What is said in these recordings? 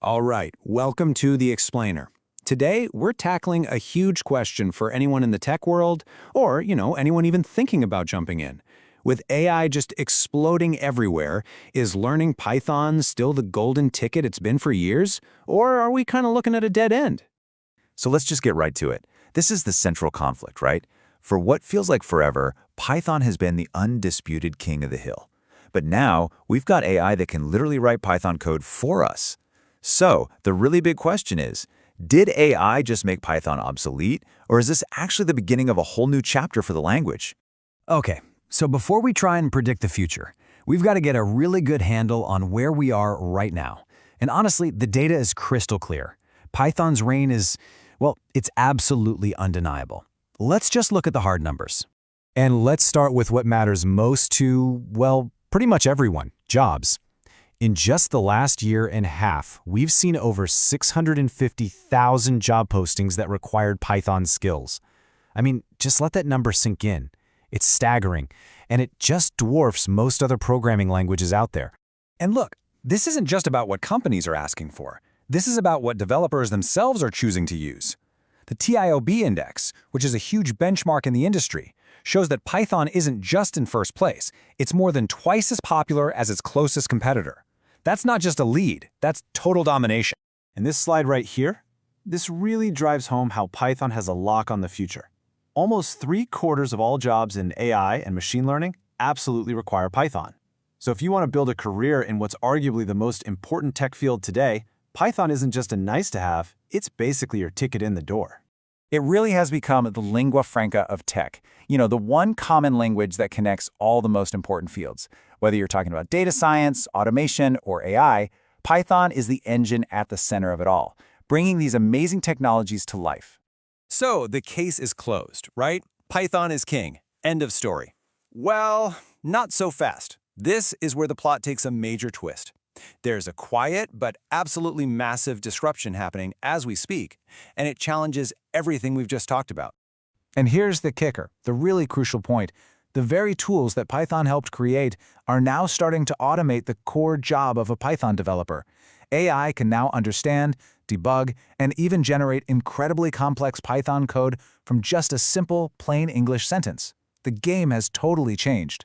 All right, welcome to The Explainer. Today, we're tackling a huge question for anyone in the tech world, or, anyone even thinking about jumping in. With AI just exploding everywhere, is learning Python still the golden ticket it's been for years? Or are we kind of looking at a dead end? So let's just get right to it. This is the central conflict, right? For what feels like forever, Python has been the undisputed king of the hill. But now, we've got AI that can literally write Python code for us. So, the really big question is, did AI just make Python obsolete, or is this actually the beginning of a whole new chapter for the language? Okay, so before we try and predict the future, we've got to get a really good handle on where we are right now. And honestly, the data is crystal clear. Python's reign is, well, it's absolutely undeniable. Let's just look at the hard numbers. And let's start with what matters most to, well, pretty much everyone, jobs. In just the last year and a half, we've seen over 650,000 job postings that required Python skills. I mean, just let that number sink in. It's staggering, and it just dwarfs most other programming languages out there. And look, this isn't just about what companies are asking for. This is about what developers themselves are choosing to use. The TIOB index, which is a huge benchmark in the industry, shows that Python isn't just in first place. It's more than twice as popular as its closest competitor. That's not just a lead, that's total domination. And this slide right here, this really drives home how Python has a lock on the future. Almost 3/4 of all jobs in AI and machine learning absolutely require Python. So if you want to build a career in what's arguably the most important tech field today, Python isn't just a nice-to-have, it's basically your ticket in the door. It really has become the lingua franca of tech. The one common language that connects all the most important fields. Whether you're talking about data science, automation, or AI, Python is the engine at the center of it all, bringing these amazing technologies to life. So the case is closed, right? Python is king. End of story. Well, not so fast. This is where the plot takes a major twist. There's a quiet but absolutely massive disruption happening as we speak, and it challenges everything we've just talked about. And here's the kicker, the really crucial point. The very tools that Python helped create are now starting to automate the core job of a Python developer. AI can now understand, debug, and even generate incredibly complex Python code from just a simple, plain English sentence. The game has totally changed.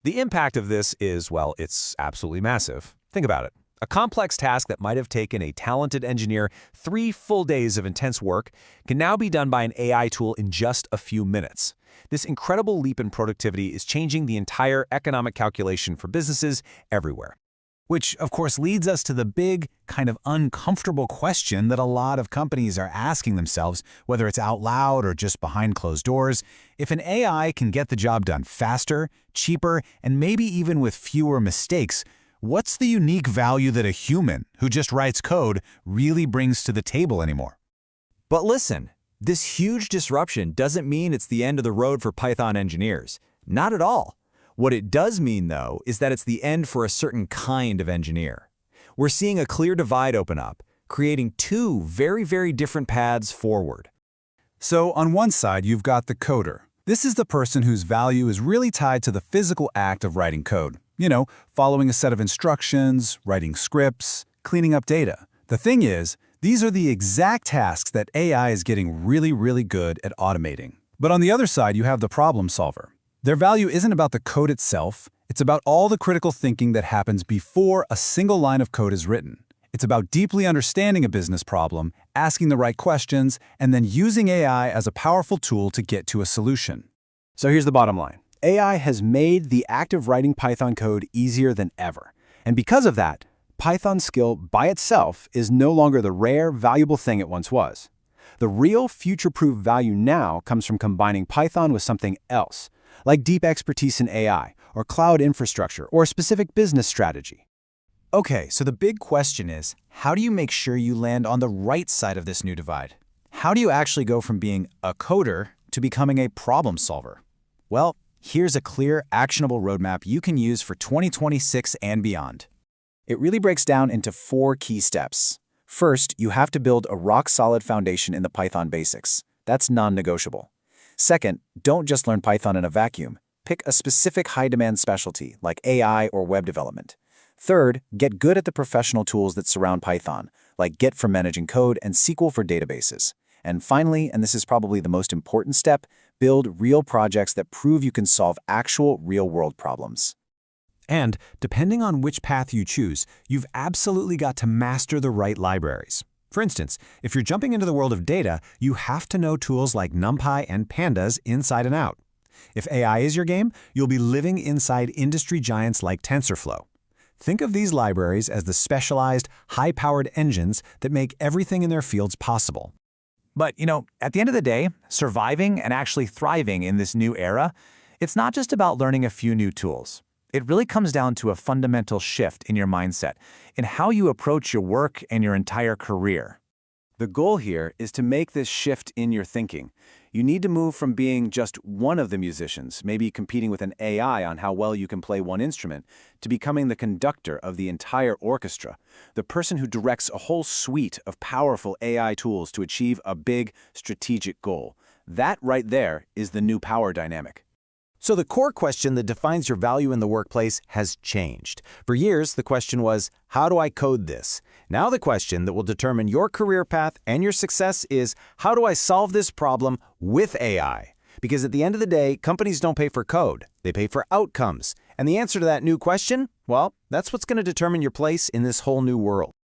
The impact of this is, well, it's absolutely massive. Think about it. A complex task that might have taken a talented engineer 3 full days of intense work can now be done by an AI tool in just a few minutes. This incredible leap in productivity is changing the entire economic calculation for businesses everywhere. Which, of course, leads us to the big, kind of uncomfortable question that a lot of companies are asking themselves, whether it's out loud or just behind closed doors. If an AI can get the job done faster, cheaper, and maybe even with fewer mistakes, what's the unique value that a human who just writes code really brings to the table anymore? But listen, this huge disruption doesn't mean it's the end of the road for Python engineers. Not at all. What it does mean, though, is that it's the end for a certain kind of engineer. We're seeing a clear divide open up, creating two very, very different paths forward. So on one side, you've got the coder. This is the person whose value is really tied to the physical act of writing code. Following a set of instructions, writing scripts, cleaning up data. The thing is, these are the exact tasks that AI is getting really, really good at automating. But on the other side, you have the problem solver. Their value isn't about the code itself, it's about all the critical thinking that happens before a single line of code is written. It's about deeply understanding a business problem, asking the right questions, and then using AI as a powerful tool to get to a solution. So here's the bottom line. AI has made the act of writing Python code easier than ever. And because of that, Python skill by itself is no longer the rare, valuable thing it once was. The real future-proof value now comes from combining Python with something else, like deep expertise in AI, or cloud infrastructure, or a specific business strategy. Okay, so the big question is, how do you make sure you land on the right side of this new divide? How do you actually go from being a coder to becoming a problem solver? Well, here's a clear, actionable roadmap you can use for 2026 and beyond. It really breaks down into 4 key steps. First, you have to build a rock-solid foundation in the Python basics. That's non-negotiable. Second, don't just learn Python in a vacuum. Pick a specific high-demand specialty, like AI or web development. Third, get good at the professional tools that surround Python, like Git for managing code and SQL for databases. And finally, and this is probably the most important step, build real projects that prove you can solve actual real-world problems. And depending on which path you choose, you've absolutely got to master the right libraries. For instance, if you're jumping into the world of data, you have to know tools like NumPy and Pandas inside and out. If AI is your game, you'll be living inside industry giants like TensorFlow. Think of these libraries as the specialized, high-powered engines that make everything in their fields possible. But, at the end of the day, surviving and actually thriving in this new era, it's not just about learning a few new tools. It really comes down to a fundamental shift in your mindset, in how you approach your work and your entire career. The goal here is to make this shift in your thinking. You need to move from being just one of the musicians, maybe competing with an AI on how well you can play one instrument, to becoming the conductor of the entire orchestra, the person who directs a whole suite of powerful AI tools to achieve a big, strategic goal. That right there is the new power dynamic. So the core question that defines your value in the workplace has changed. For years, the question was, how do I code this? Now the question that will determine your career path and your success is, how do I solve this problem with AI? Because at the end of the day, companies don't pay for code, they pay for outcomes. And the answer to that new question, well, that's what's going to determine your place in this whole new world.